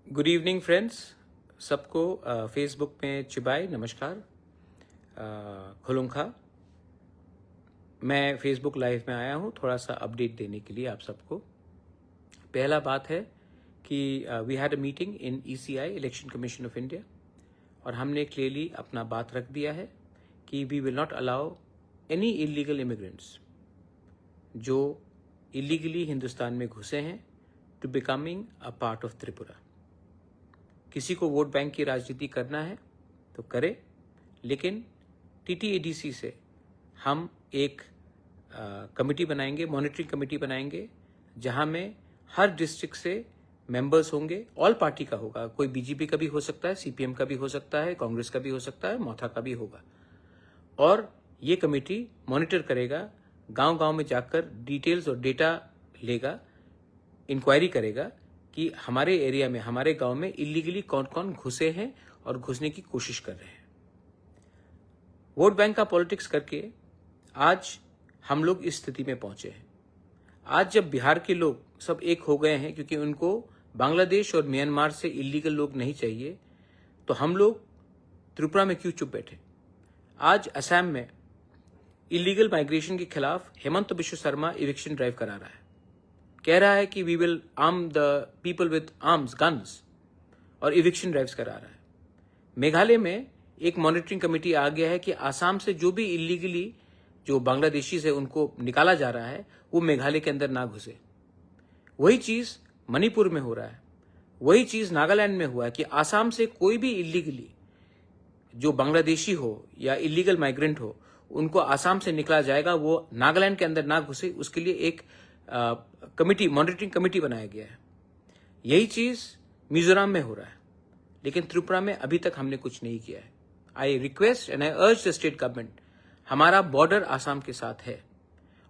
Good evening friends, सबको Facebook में चिबाई नमस्कार। खुलुंखा। मैं फेसबुक लाइव में आया हूँ थोड़ा सा अपडेट देने के लिए आप सबको। पहला बात है कि we had a meeting in ECI election commission of India और हमने क्लियरली अपना बात रख दिया है कि we will not allow any illegal immigrants जो इलीगली हिंदुस्तान में घुसे हैं to becoming a part of Tripura. किसी को वोट बैंक की राजनीति करना है तो करे, लेकिन TTADC से हम एक कमेटी बनाएंगे, मॉनिटरिंग कमेटी बनाएंगे, जहां में हर डिस्ट्रिक्ट से मेंबर्स होंगे। ऑल पार्टी का होगा, कोई BJP का भी हो सकता है, CPM का भी हो सकता है, कांग्रेस का भी हो सकता है, मोथा का भी होगा। और ये कमेटी मॉनिटर करेगा, गांव-गांव में जाकर डिटेल्स और डेटा लेगा, इंक्वायरी करेगा कि हमारे एरिया में, हमारे गांव में इलीगली कौन कौन घुसे हैं और घुसने की कोशिश कर रहे हैं। वोट बैंक का पॉलिटिक्स करके आज हम लोग इस स्थिति में पहुंचे हैं। आज जब बिहार के लोग सब एक हो गए हैं क्योंकि उनको बांग्लादेश और म्यांमार से इलीगल लोग नहीं चाहिए, तो हम लोग त्रिपुरा में क्यों चुप बैठे। आज असम में इलीगल माइग्रेशन के खिलाफ हेमंत बिश्व शर्मा इविक्शन ड्राइव करा रहा है, कह रहा है कि we will arm the people with arms, guns, और इविक्शन ड्राइव्स करा रहा है। मेघालय में एक मॉनिटरिंग कमेटी आ गया है कि आसाम से जो भी इलीगली जो बांग्लादेशी से उनको निकाला जा रहा है वो मेघालय के अंदर ना घुसे। वही चीज मणिपुर में हो रहा है, वही चीज नागालैंड में हुआ है कि आसाम से कोई भी इलीगली जो बांग्लादेशी हो या इलीगल माइग्रेंट हो उनको आसाम से निकला जाएगा, वो नागालैंड के अंदर ना घुसे, उसके लिए एक कमिटी, मॉनिटरिंग कमिटी बनाया गया है। यही चीज मिजोरम में हो रहा है, लेकिन त्रिपुरा में अभी तक हमने कुछ नहीं किया है। आई रिक्वेस्ट एंड आई अर्ज द स्टेट गवर्नमेंट, हमारा बॉर्डर आसाम के साथ है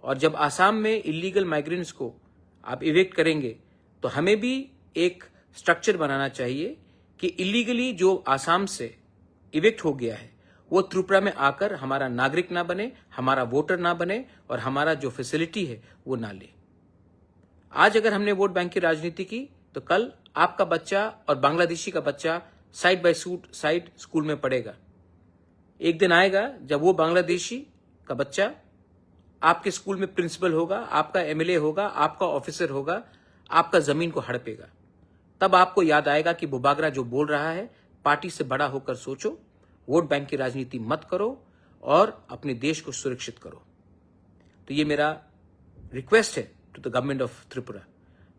और जब आसाम में इलीगल माइग्रेंट्स को आप इवेक्ट करेंगे तो हमें भी एक स्ट्रक्चर बनाना चाहिए कि इलीगली जो आसाम से इवेक्ट हो गया है वो त्रिपुरा में आकर हमारा नागरिक ना बने, हमारा वोटर ना बने और हमारा जो फैसिलिटी है वो ना ले। आज अगर हमने वोट बैंक की राजनीति की तो कल आपका बच्चा और बांग्लादेशी का बच्चा साइड बाय साइड स्कूल में पढ़ेगा। एक दिन आएगा जब वो बांग्लादेशी का बच्चा आपके स्कूल में प्रिंसिपल होगा, आपका MLA होगा, आपका ऑफिसर होगा, आपका जमीन को हड़पेगा। तब आपको याद आएगा कि बुबागरा जो बोल रहा है, पार्टी से बड़ा होकर सोचो, वोट बैंक की राजनीति मत करो और अपने देश को सुरक्षित करो। तो ये मेरा रिक्वेस्ट है to the government of Tripura,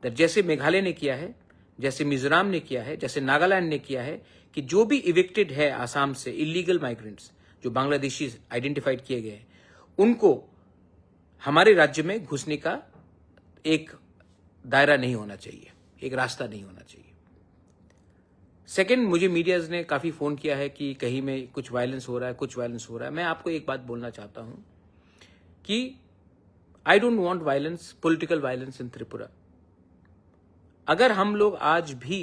that जैसे मेघालय ने किया है, जैसे मिजोरम ने किया है, जैसे नागालैंड ने किया है, कि जो भी इविक्टेड है आसाम से इलीगल माइग्रेंट्स जो बांग्लादेशी आइडेंटिफाइड किए गए हैं, उनको हमारे राज्य में घुसने का एक दायरा नहीं होना चाहिए, एक रास्ता नहीं होना चाहिए। सेकेंड, मुझे मीडियाज ने काफी फोन किया है कि कहीं में कुछ वायलेंस हो रहा है, कुछ वायलेंस हो रहा है। मैं आपको एक बात बोलना चाहता हूं कि I don't want violence, political violence in Tripura. अगर हम लोग आज भी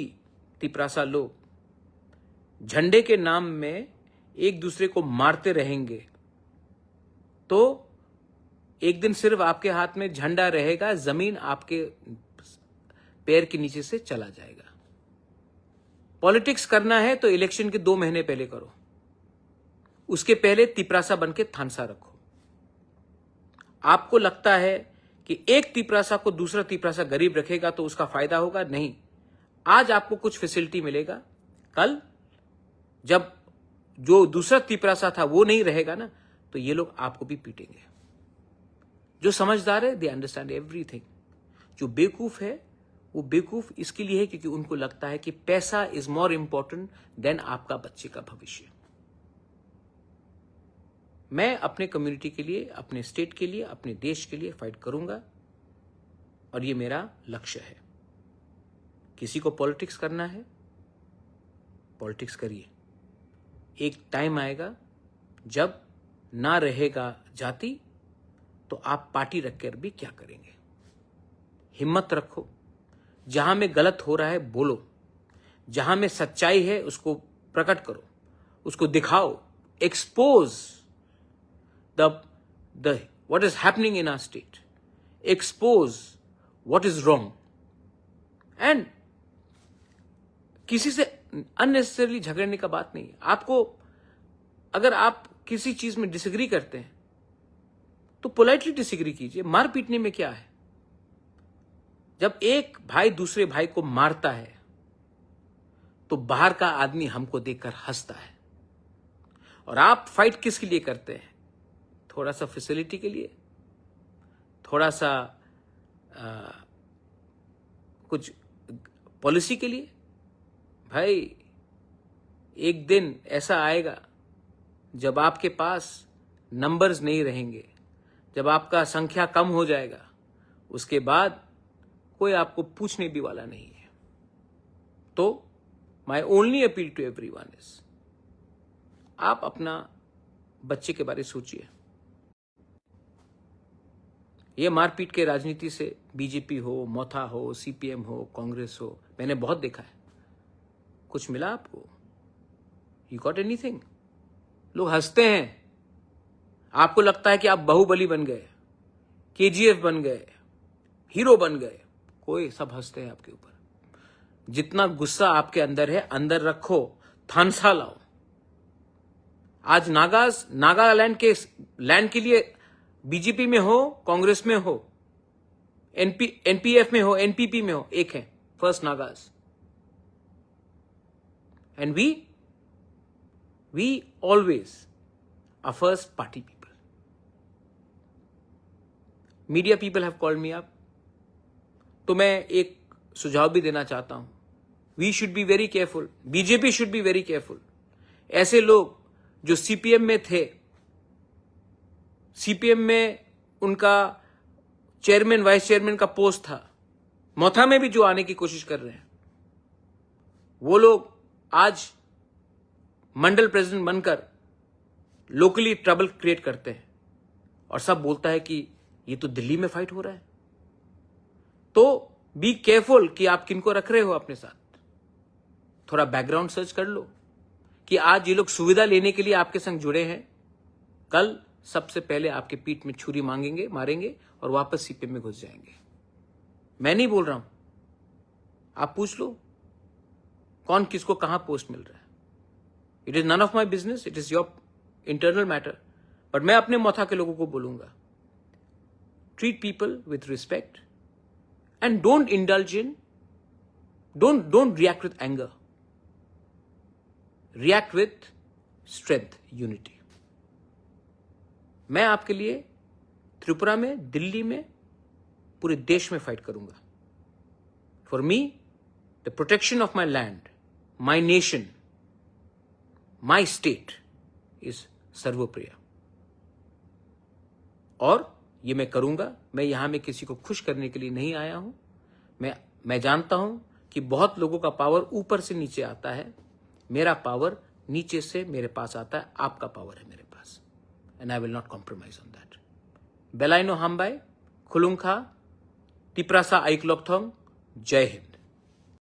तिपरासा लोग झंडे के नाम में एक दूसरे को मारते रहेंगे तो एक दिन सिर्फ आपके हाथ में झंडा रहेगा, जमीन आपके पैर के नीचे से चला जाएगा। पॉलिटिक्स करना है तो इलेक्शन के 2 महीने पहले करो, उसके पहले तिपरासा बन के थानसा रखो। आपको लगता है कि एक तिपरासा को दूसरा तिपरासा गरीब रखेगा तो उसका फायदा होगा? नहीं। आज आपको कुछ फैसिलिटी मिलेगा, कल जब जो दूसरा तिपरासा था वो नहीं रहेगा ना, तो ये लोग आपको भी पीटेंगे। जो समझदार है दे अंडरस्टैंड एवरीथिंग। जो बेवकूफ है वो बेवकूफ इसके लिए है क्योंकि उनको लगता है कि पैसा इज मोर इंपॉर्टेंट देन आपका बच्चे का भविष्य। मैं अपने कम्युनिटी के लिए, अपने स्टेट के लिए, अपने देश के लिए फाइट करूंगा और ये मेरा लक्ष्य है। किसी को पॉलिटिक्स करना है, पॉलिटिक्स करिए। एक टाइम आएगा जब ना रहेगा जाति तो आप पार्टी रखकर भी क्या करेंगे। हिम्मत रखो, जहां में गलत हो रहा है बोलो, जहां में सच्चाई है उसको प्रकट करो, उसको दिखाओ, expose the what is happening in our state, expose what is wrong, and किसी से अननेसेसरली झगड़ने का बात नहीं है। आपको अगर आप किसी चीज में डिसएग्री करते हैं तो पोलाइटली डिसएग्री कीजिए। मार पीटने में क्या है? जब एक भाई दूसरे भाई को मारता है तो बाहर का आदमी हमको देखकर हंसता है। और आप फाइट किसके लिए करते हैं? थोड़ा सा फैसिलिटी के लिए, थोड़ा सा कुछ पॉलिसी के लिए। भाई एक दिन ऐसा आएगा जब आपके पास नंबर्स नहीं रहेंगे, जब आपका संख्या कम हो जाएगा, उसके बाद कोई आपको पूछने भी वाला नहीं है। तो my only appeal to everyone is, आप अपना बच्चे के बारे में सोचिए। ये मारपीट के राजनीति से बीजेपी हो, मोथा हो, सीपीएम हो, कांग्रेस हो, मैंने बहुत देखा है। कुछ मिला आपको? You got anything? लोग हंसते हैं। आपको लगता है कि आप बाहुबली बन गए, केजीएफ बन गए, हीरो बन गए। कोई सब हंसते हैं आपके ऊपर। जितना गुस्सा आपके अंदर है, अंदर रखो, थानसा लाओ। आज नागालैंड के लैंड के लिए बीजेपी में हो, कांग्रेस में हो, एनपीएफ में हो, एनपीपी में हो, एक है first Nagas. And we always are first party people. Media people have called me up. तो मैं एक सुझाव भी देना चाहता हूं। We should be very careful, BJP should be very careful. ऐसे लोग जो सीपीएम में थे, सीपीएम में उनका चेयरमैन वाइस चेयरमैन का पोस्ट था, मोथा में भी जो आने की कोशिश कर रहे हैं, वो लोग आज मंडल प्रेसिडेंट बनकर लोकली ट्रबल क्रिएट करते हैं और सब बोलता है कि ये तो दिल्ली में फाइट हो रहा है। तो बी केयरफुल कि आप किनको रख रहे हो अपने साथ। थोड़ा बैकग्राउंड सर्च कर लो कि आज ये लोग सुविधा लेने के लिए आपके संग जुड़े हैं, कल सबसे पहले आपके पीठ में छुरी मारेंगे और वापस सीपीएम में घुस जाएंगे। मैं नहीं बोल रहा हूं, आप पूछ लो कौन किसको कहां पोस्ट मिल रहा है। It is none of my business, it is your internal matter. But मैं अपने मोथा के लोगों को बोलूंगा, treat people with respect and don't indulge in, don't react with anger, react with strength, unity. मैं आपके लिए त्रिपुरा में, दिल्ली में, पूरे देश में फाइट करूंगा। For me the protection of my land, my nation, my state is सर्वोप्रिय। और ये मैं करूंगा। मैं यहां में किसी को खुश करने के लिए नहीं आया हूं। मैं जानता हूं कि बहुत लोगों का पावर ऊपर से नीचे आता है, मेरा पावर नीचे से मेरे पास आता है। आपका पावर है मेरे पास, and I will not compromise on that. Belaino Hambai, Khulungkha, Tiprasa Aiklokthong, Jai Hind.